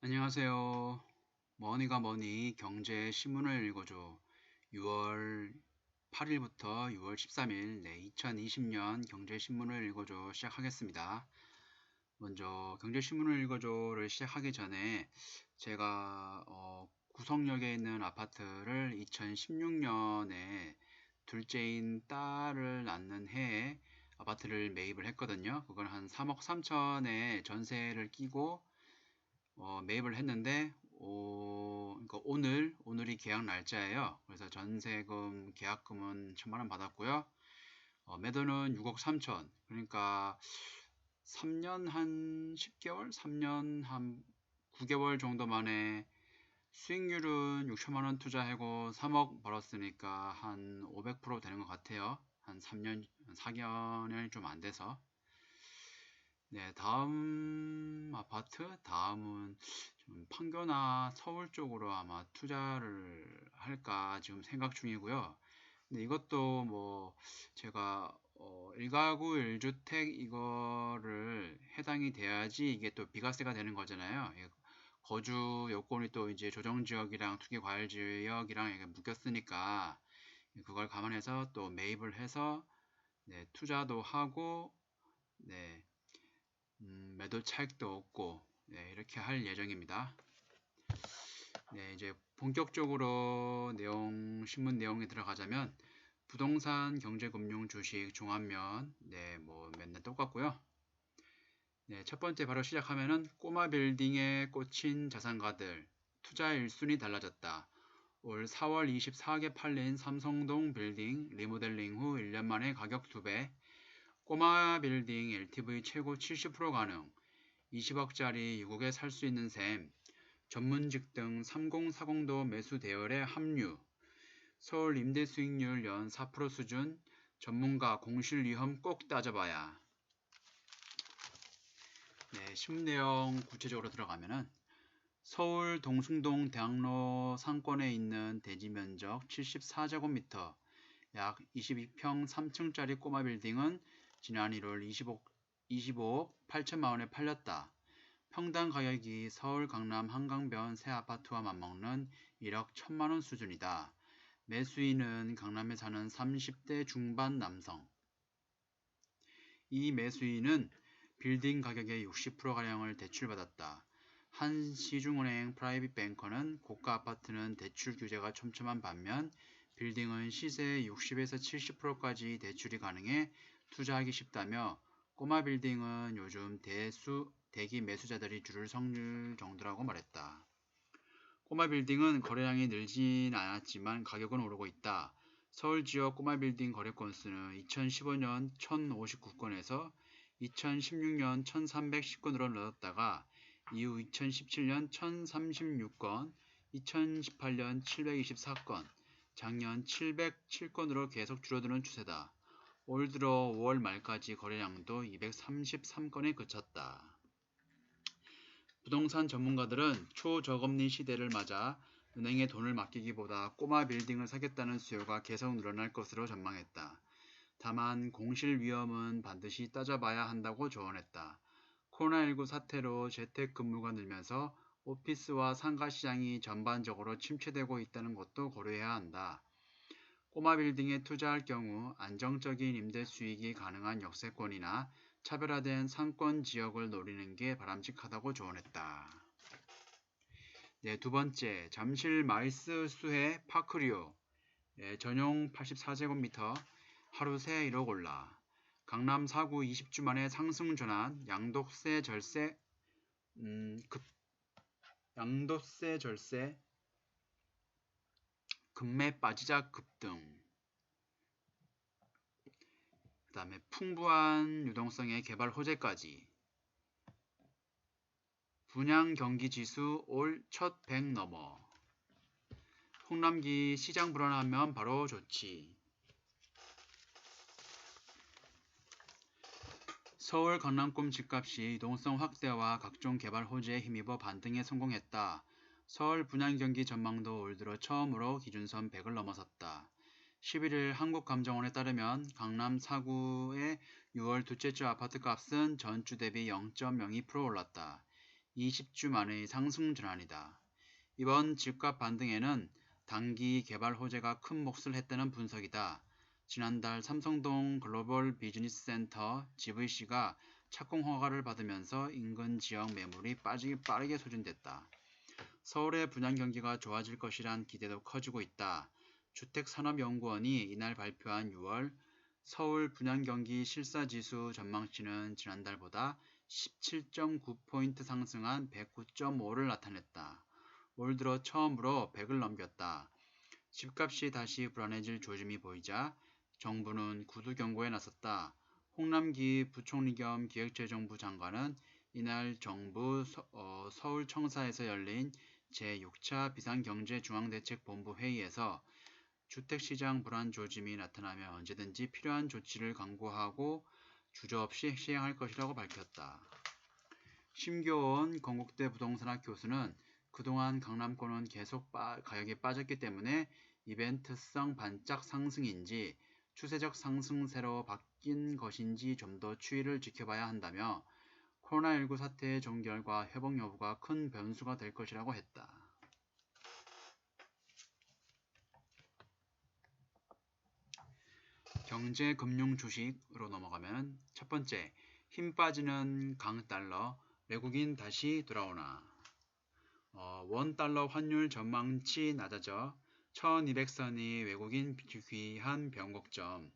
안녕하세요. 뭐니가 뭐니 경제 신문을 읽어줘. 6월 8일부터 6월 13일, 2020년 경제 신문을 읽어줘 시작하겠습니다. 먼저 경제 신문을 읽어줘를 시작하기 전에 제가 구성역에 있는 아파트를 2016년에 둘째인 딸을 낳는 해에 아파트를 매입을 했거든요. 그걸 한 3억 3천에 전세를 끼고 매입을 했는데 그러니까 오늘이 계약 날짜예요. 그래서 전세금 계약금은 1,000만 원 받았고요. 매도는 6억 3천. 그러니까 3년 한 10개월, 3년 한 9개월 정도 만에 수익률은 6천만 원 투자하고 3억 벌었으니까 한 500% 되는 것 같아요. 한 3년, 4년이 좀 안 돼서. 네, 다음 아파트? 다음은 좀 판교나 서울 쪽으로 아마 투자를 할까 지금 생각 중이고요. 근데 이것도 뭐 제가 1가구 1주택 이거를 해당이 돼야지 이게 또 비과세가 되는 거잖아요. 거주 요건이 또 이제 조정지역이랑 투기과열지역이랑 이게 묶였으니까 그걸 감안해서 또 매입을 해서 네, 투자도 하고 네, 매도 차익도 얻고 네, 이렇게 할 예정입니다. 네, 이제 본격적으로 신문 내용에 들어가자면 부동산, 경제금융, 주식, 종합면 네, 뭐 맨날 똑같고요. 네, 첫 번째 바로 시작하면은 꼬마 빌딩에 꽂힌 자산가들 투자 1순위 달라졌다. 올 4월 24일에 팔린 삼성동 빌딩 리모델링 후 1년 만에 가격 2배. 꼬마 빌딩 LTV 최고 70% 가능. 20억짜리 6억에 살 수 있는 셈, 전문직 등 3040도 매수 대열에 합류, 서울 임대 수익률 연 4% 수준, 전문가 공실 위험 꼭 따져봐야. 네, 신문 내용 구체적으로 들어가면은 서울 동숭동 대학로 상권에 있는 대지 면적 74제곱미터, 약 22평 3층짜리 꼬마 빌딩은 지난 1월 25억 8천만 원에 팔렸다. 평당 가격이 서울 강남 한강변 새 아파트와 맞먹는 1억 1천만 원 수준이다. 매수인은 강남에 사는 30대 중반 남성. 이 매수인은 빌딩 가격의 60%가량을 대출받았다. 한 시중은행 프라이빗 뱅커는 고가 아파트는 대출 규제가 촘촘한 반면 빌딩은 시세의 60에서 70%까지 대출이 가능해 투자하기 쉽다며 꼬마 빌딩은 요즘 대기 매수자들이 줄을 설 정도라고 말했다. 꼬마 빌딩은 거래량이 늘진 않았지만 가격은 오르고 있다. 서울 지역 꼬마 빌딩 거래 건수는 2015년 1059건에서 2016년 1310건으로 늘었다가 이후 2017년 1036건, 2018년 724건, 작년 707건으로 계속 줄어드는 추세다. 올 들어 5월 말까지 거래량도 233건에 그쳤다. 부동산 전문가들은 초저금리 시대를 맞아 은행에 돈을 맡기기보다 꼬마 빌딩을 사겠다는 수요가 계속 늘어날 것으로 전망했다. 다만 공실 위험은 반드시 따져봐야 한다고 조언했다. 코로나19 사태로 재택근무가 늘면서 오피스와 상가 시장이 전반적으로 침체되고 있다는 것도 고려해야 한다. 꼬마 빌딩에 투자할 경우 안정적인 임대 수익이 가능한 역세권이나 차별화된 상권 지역을 노리는 게 바람직하다고 조언했다. 네, 두 번째, 잠실 마이스 수해 파크리오 전용 84제곱미터 하루 새 1억 올라. 강남 4구 20주 만에 상승 전환, 양도세 절세, 금매 빠지자 급등. 그 다음에 풍부한 유동성의 개발 호재까지. 분양 경기 지수 올 첫 100 넘어. 홍남기 시장 불안하면 바로 좋지. 서울 강남권 집값이 유동성 확대와 각종 개발 호재에 힘입어 반등에 성공했다. 서울 분양 경기 전망도 올 들어 처음으로 기준선 100을 넘어섰다. 11일 한국감정원에 따르면 강남 4구의 6월 둘째 주 아파트 값은 전주 대비 0.02% 올랐다. 20주 만의 상승 전환이다. 이번 집값 반등에는 단기 개발 호재가 큰 몫을 했다는 분석이다. 지난달 삼성동 글로벌 비즈니스 센터 GVC가 착공 허가를 받으면서 인근 지역 매물이 빠르게 소진됐다. 서울의 분양 경기가 좋아질 것이란 기대도 커지고 있다. 주택산업연구원이 이날 발표한 6월 서울 분양 경기 실사지수 전망치는 지난달보다 17.9포인트 상승한 109.5를 나타냈다. 올 들어 처음으로 100을 넘겼다. 집값이 다시 불안해질 조짐이 보이자 정부는 구두 경고에 나섰다. 홍남기 부총리 겸 기획재정부 장관은 이날 정부 서울청사에서 열린 제6차 비상경제중앙대책본부 회의에서 주택시장 불안 조짐이 나타나면 언제든지 필요한 조치를 강구하고 주저없이 시행할 것이라고 밝혔다. 심교원 건국대 부동산학 교수는 그동안 강남권은 계속 가격이 빠졌기 때문에 이벤트성 반짝 상승인지 추세적 상승세로 바뀐 것인지 좀 더 추이를 지켜봐야 한다며 코로나19 사태의 종결과 회복 여부가 큰 변수가 될 것이라고 했다. 경제, 금융, 주식으로 넘어가면 첫 번째, 힘 빠지는 강달러, 외국인 다시 돌아오나. 원달러 환율 전망치 낮아져 1200선이 외국인 귀한 변곡점.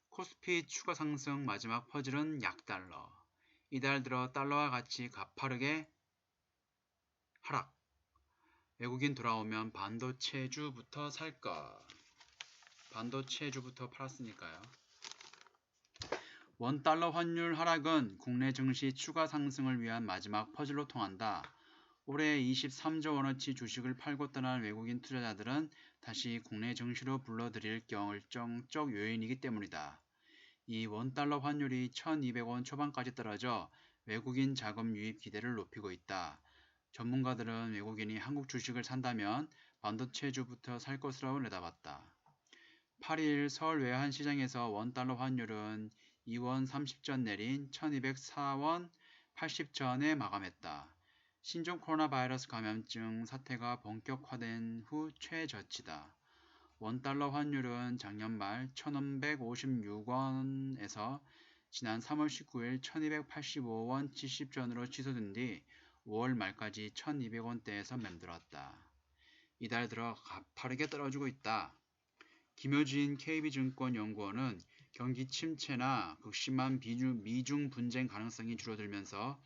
코스피 추가 상승 마지막 퍼즐은 약달러. 이달 들어 달러와 같이 가파르게 하락. 외국인 돌아오면 반도체주부터 살까. 반도체주부터 팔았으니까요. 원달러 환율 하락은 국내 증시 추가 상승을 위한 마지막 퍼즐로 통한다. 올해 23조 원어치 주식을 팔고 떠난 외국인 투자자들은 다시 국내 증시로 불러들일 결정적 요인이기 때문이다. 이 원달러 환율이 1200원 초반까지 떨어져 외국인 자금 유입 기대를 높이고 있다. 전문가들은 외국인이 한국 주식을 산다면 반도체주부터 살 것으로 내다봤다. 8일 서울 외환시장에서 원달러 환율은 2원 30전 내린 1204원 80전에 마감했다. 신종 코로나 바이러스 감염증 사태가 본격화된 후 최저치다. 원달러 환율은 작년 말 1156원에서 지난 3월 19일 1285원 70전으로 취소된 뒤 5월 말까지 1200원대에서 맴돌았다. 이달 들어 가파르게 떨어지고 있다. 김효진 KB증권 연구원은 경기 침체나 극심한 미중 분쟁 가능성이 줄어들면서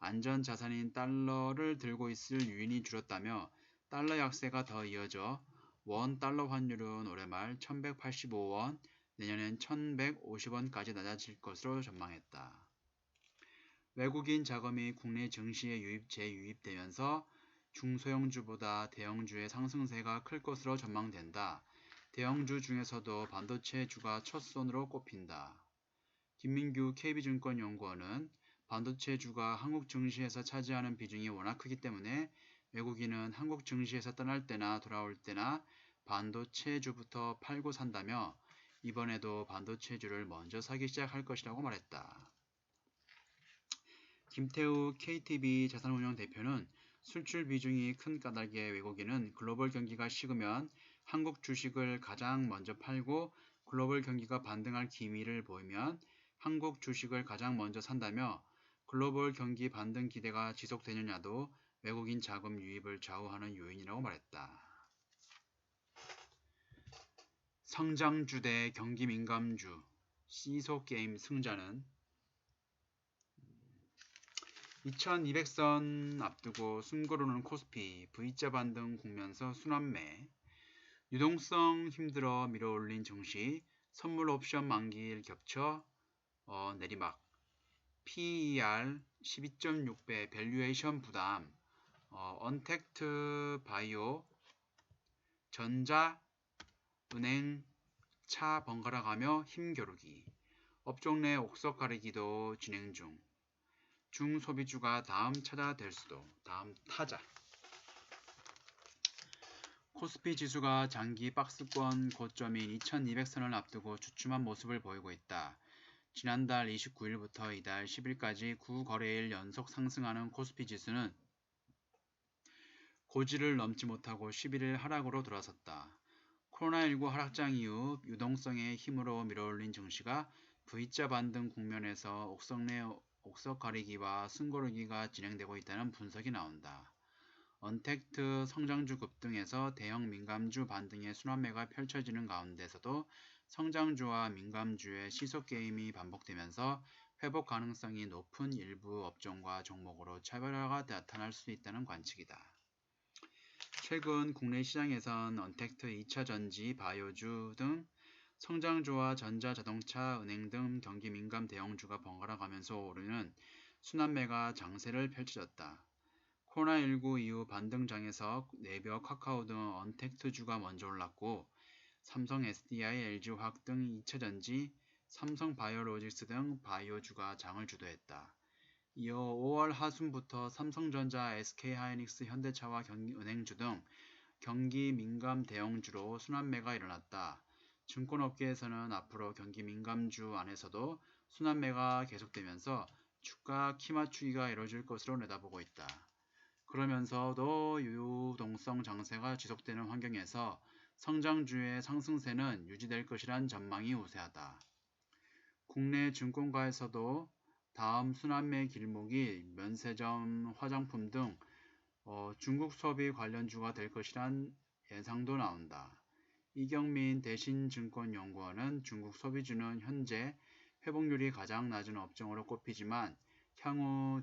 안전자산인 달러를 들고 있을 유인이 줄었다며 달러 약세가 더 이어져 원 달러 환율은 올해 말 1185원, 내년엔 1150원까지 낮아질 것으로 전망했다. 외국인 자금이 국내 증시에 재유입되면서 중소형주보다 대형주의 상승세가 클 것으로 전망된다. 대형주 중에서도 반도체주가 첫손으로 꼽힌다. 김민규 KB증권 연구원은 반도체주가 한국 증시에서 차지하는 비중이 워낙 크기 때문에 외국인은 한국 증시에서 떠날 때나 돌아올 때나 반도체주부터 팔고 산다며 이번에도 반도체주를 먼저 사기 시작할 것이라고 말했다. 김태우 KTB 자산운용 대표는 수출 비중이 큰 까닭에 외국인은 글로벌 경기가 식으면 한국 주식을 가장 먼저 팔고 글로벌 경기가 반등할 기미를 보이면 한국 주식을 가장 먼저 산다며 글로벌 경기 반등 기대가 지속되느냐도 외국인 자금 유입을 좌우하는 요인이라고 말했다. 성장주 대 경기 민감주 시소 게임 승자는 2200선 앞두고 숨고르는 코스피, V자 반등 국면서 순환매, 유동성 힘들어 밀어올린 증시, 선물 옵션 만기일 겹쳐 내리막, PER 12.6배 밸류에이션 부담, 언택트 바이오, 전자, 은행, 차 번갈아 가며 힘겨루기, 업종 내 옥석 가리기도 진행 중. 중소비주가 다음 타자. 코스피 지수가 장기 박스권 고점인 2200선을 앞두고 주춤한 모습을 보이고 있다. 지난달 29일부터 이달 10일까지 9거래일 연속 상승하는 코스피 지수는 고지를 넘지 못하고 11일 하락으로 돌아섰다. 코로나19 하락장 이후 유동성의 힘으로 밀어올린 증시가 V자 반등 국면에서 옥석 내 옥석 가리기와 숨고르기가 진행되고 있다는 분석이 나온다. 언택트 성장주 급등에서 대형 민감주 반등의 순환매가 펼쳐지는 가운데서도 성장주와 민감주의 시속 게임이 반복되면서 회복 가능성이 높은 일부 업종과 종목으로 차별화가 나타날 수 있다는 관측이다. 최근 국내 시장에선 언택트 2차전지, 바이오주 등 성장주와 전자, 자동차, 은행 등 경기 민감 대형주가 번갈아 가면서 오르는 순환매가 장세를 펼쳐졌다. 코로나19 이후 반등장에서 네이버, 카카오 등 언택트주가 먼저 올랐고 삼성 SDI, LG화학 등 2차전지, 삼성 바이오로직스 등 바이오주가 장을 주도했다. 이어 5월 하순부터 삼성전자, SK하이닉스, 현대차와 은행주 등 경기 민감 대형주로 순환매가 일어났다. 증권업계에서는 앞으로 경기 민감주 안에서도 순환매가 계속되면서 주가 키 맞추기가 이뤄질 것으로 내다보고 있다. 그러면서도 유동성 장세가 지속되는 환경에서 성장주의 상승세는 유지될 것이란 전망이 우세하다. 국내 증권가에서도 다음 순환매 길목이 면세점, 화장품 등 중국 소비 관련주가 될 것이란 예상도 나온다. 이경민 대신증권연구원은 중국 소비주는 현재 회복률이 가장 낮은 업종으로 꼽히지만 향후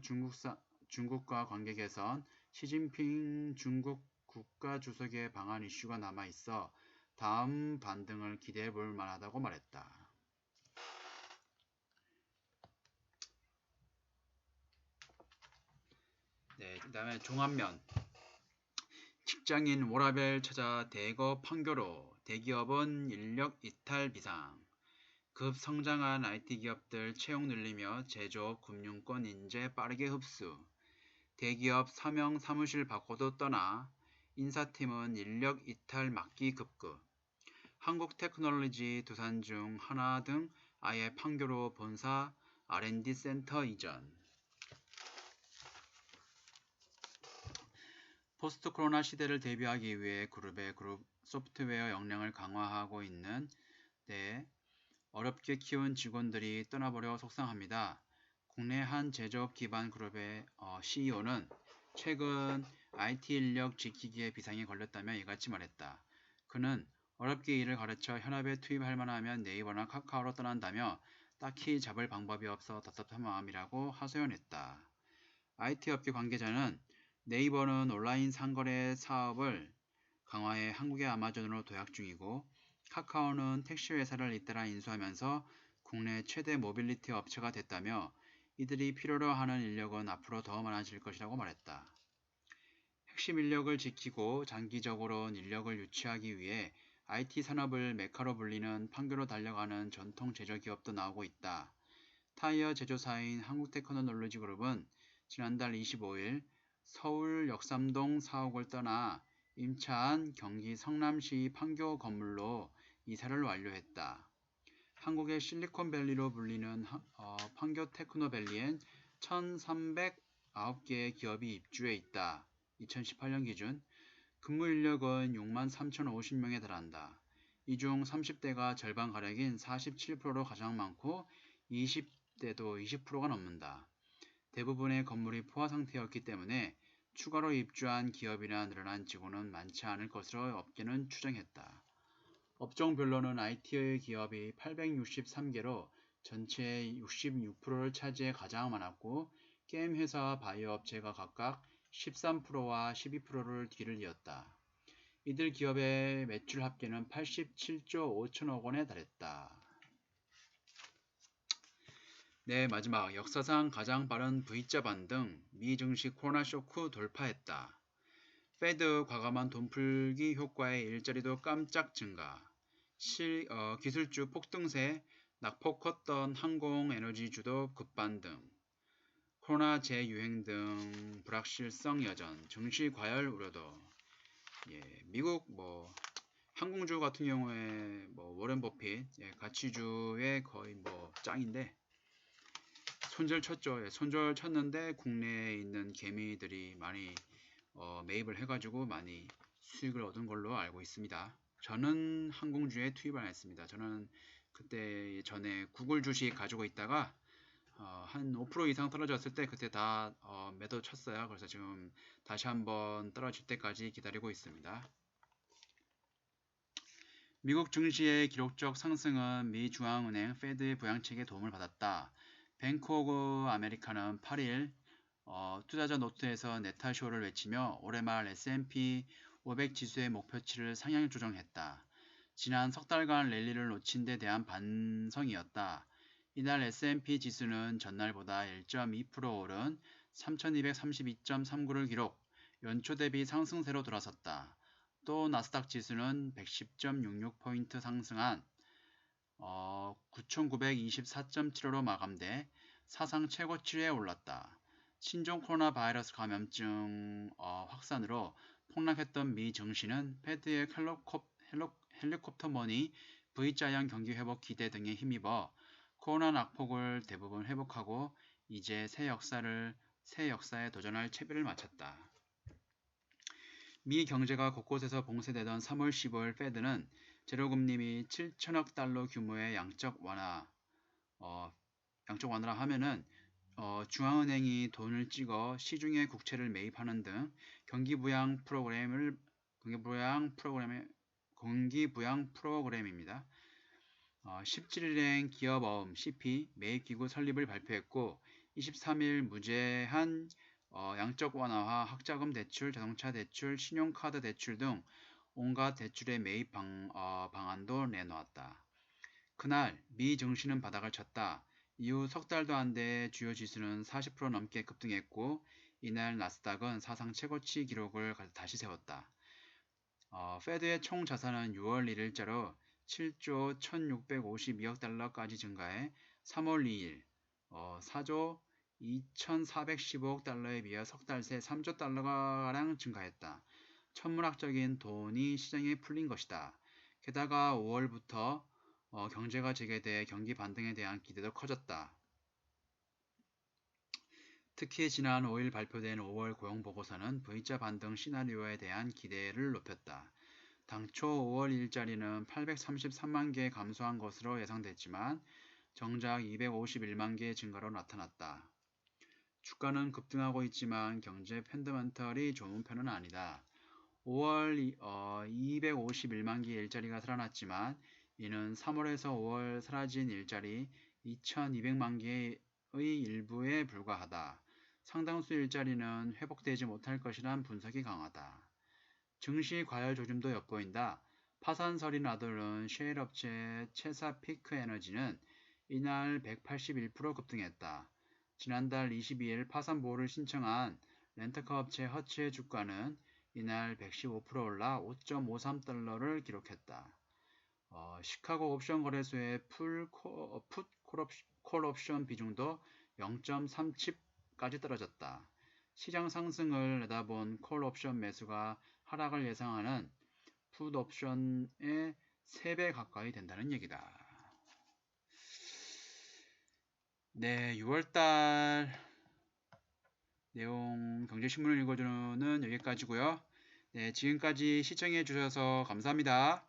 중국과 관계 개선, 시진핑 중국 국가주석의 방한 이슈가 남아있어 다음 반등을 기대해 볼 만하다고 말했다. 네, 그 다음에 종합면. 직장인 워라밸 찾아 대거 판교로, 대기업은 인력 이탈 비상. 급성장한 IT 기업들 채용 늘리며 제조업, 금융권 인재 빠르게 흡수. 대기업 사명 사무실 바꿔도 떠나 인사팀은 인력 이탈 막기 급급. 한국테크놀로지 두산 중 하나 등 아예 판교로 본사 R&D 센터 이전. 포스트 코로나 시대를 대비하기 위해 그룹의 그룹 소프트웨어 역량을 강화하고 있는 어렵게 키운 직원들이 떠나버려 속상합니다. 국내 한 제조업 기반 그룹의 CEO는 최근 IT 인력 지키기에 비상이 걸렸다며 이같이 말했다. 그는 어렵게 일을 가르쳐 현업에 투입할 만하면 네이버나 카카오로 떠난다며 딱히 잡을 방법이 없어 답답한 마음이라고 하소연했다. IT 업계 관계자는 네이버는 온라인 상거래 사업을 강화해 한국의 아마존으로 도약 중이고 카카오는 택시 회사를 잇따라 인수하면서 국내 최대 모빌리티 업체가 됐다며 이들이 필요로 하는 인력은 앞으로 더 많아질 것이라고 말했다. 핵심 인력을 지키고 장기적으로 인력을 유치하기 위해 IT 산업을 메카로 불리는 판교로 달려가는 전통 제조기업도 나오고 있다. 타이어 제조사인 한국테크놀로지그룹은 지난달 25일 서울 역삼동 사옥을 떠나 임차한 경기 성남시 판교 건물로 이사를 완료했다. 한국의 실리콘밸리로 불리는 판교 테크노밸리엔 1,309개의 기업이 입주해 있다. 2018년 기준 근무 인력은 63,050명에 달한다. 이 중 30대가 절반가량인 47%로 가장 많고 20대도 20%가 넘는다. 대부분의 건물이 포화 상태였기 때문에 추가로 입주한 기업이나 늘어난 직원은 많지 않을 것으로 업계는 추정했다. 업종별로는 IT 기업이 863개로 전체의 66%를 차지해 가장 많았고 게임 회사와 바이오 업체가 각각 13%와 12%를 뒤를 이었다. 이들 기업의 매출 합계는 87조 5천억 원에 달했다. 네, 마지막 역사상 가장 빠른 V자 반등, 미 증시 코로나 쇼크 돌파했다. 페드 과감한 돈풀기 효과에 일자리도 깜짝 증가, 기술주 폭등세, 낙폭 컸던 항공 에너지주도 급반등, 코로나 재유행 등 불확실성 여전, 증시 과열 우려도. 미국 항공주 같은 경우에 뭐 워렌 버핏 가치주의 거의 뭐 짱인데 손절 쳤죠. 손절 쳤는데 국내에 있는 개미들이 많이 매입을 해가지고 많이 수익을 얻은 걸로 알고 있습니다. 저는 항공주에 투입을 안 했습니다. 저는 그때 전에 구글 주식 가지고 있다가 한 5% 이상 떨어졌을 때 그때 다 매도 쳤어요. 그래서 지금 다시 한번 떨어질 때까지 기다리고 있습니다. 미국 증시의 기록적 상승은 미 중앙은행 페드의 부양책에 도움을 받았다. 뱅크 오브 아메리카는 8일 투자자 노트에서 네타쇼를 외치며 올해 말 S&P 500 지수의 목표치를 상향 조정했다. 지난 석 달간 랠리를 놓친 데 대한 반성이었다. 이날 S&P 지수는 전날보다 1.2% 오른 3232.39를 기록, 연초 대비 상승세로 돌아섰다. 또 나스닥 지수는 110.66포인트 상승한 9924.75로 마감돼 사상 최고치에 올랐다. 신종 코로나 바이러스 감염증 확산으로 폭락했던 미 증시는 패드의 헬리콥터 머니, V자형 경기 회복 기대 등에 힘입어 코로나 낙폭을 대부분 회복하고 이제 새 역사에 도전할 채비를 마쳤다. 미 경제가 곳곳에서 봉쇄되던 3월 15일 패드는 제로금리 및 7천억 달러 규모의 양적 완화라 하면은 중앙은행이 돈을 찍어 시중에 국채를 매입하는 등 경기부양 프로그램입니다. 17일엔 기업어음 CP 매입기구 설립을 발표했고 23일 무제한 양적 완화와 학자금 대출, 자동차 대출, 신용카드 대출 등 온갖 대출의 매입 방안도 내놓았다. 그날 미 증시는 바닥을 쳤다. 이후 석 달도 안 돼 주요 지수는 40% 넘게 급등했고 이날 나스닥은 사상 최고치 기록을 다시 세웠다. 페드의 총 자산은 6월 1일자로 7조 1652억 달러까지 증가해 3월 2일 4조 2415억 달러에 비해 석 달 새 3조 달러가량 증가했다. 천문학적인 돈이 시장에 풀린 것이다. 게다가 5월부터 경제가 재개돼 경기 반등에 대한 기대도 커졌다. 특히 지난 5일 발표된 5월 고용보고서는 V자 반등 시나리오에 대한 기대를 높였다. 당초 5월 일자리는 833만 개 감소한 것으로 예상됐지만 정작 251만 개 증가로 나타났다. 주가는 급등하고 있지만 경제 펀더멘털이 좋은 편은 아니다. 5월 251만 개 일자리가 살아났지만 이는 3월에서 5월 사라진 일자리 2200만 개의 일부에 불과하다. 상당수 일자리는 회복되지 못할 것이란 분석이 강하다. 증시 과열 조짐도 엿보인다. 파산설이 나도는 셰일 업체 체사피크 에너지는 이날 181% 급등했다. 지난달 22일 파산 보호를 신청한 렌터카 업체 허츠의 주가는 이날 115% 올라 5.53달러를 기록했다. 시카고 옵션 거래소의 풋 콜옵션 비중도 0.37까지 떨어졌다. 시장 상승을 내다본 콜 옵션 매수가 하락을 예상하는 풋 옵션의 3배 가까이 된다는 얘기다. 네, 6월달 내용 경제신문을 읽어주는 여기까지고요. 네, 지금까지 시청해 주셔서 감사합니다.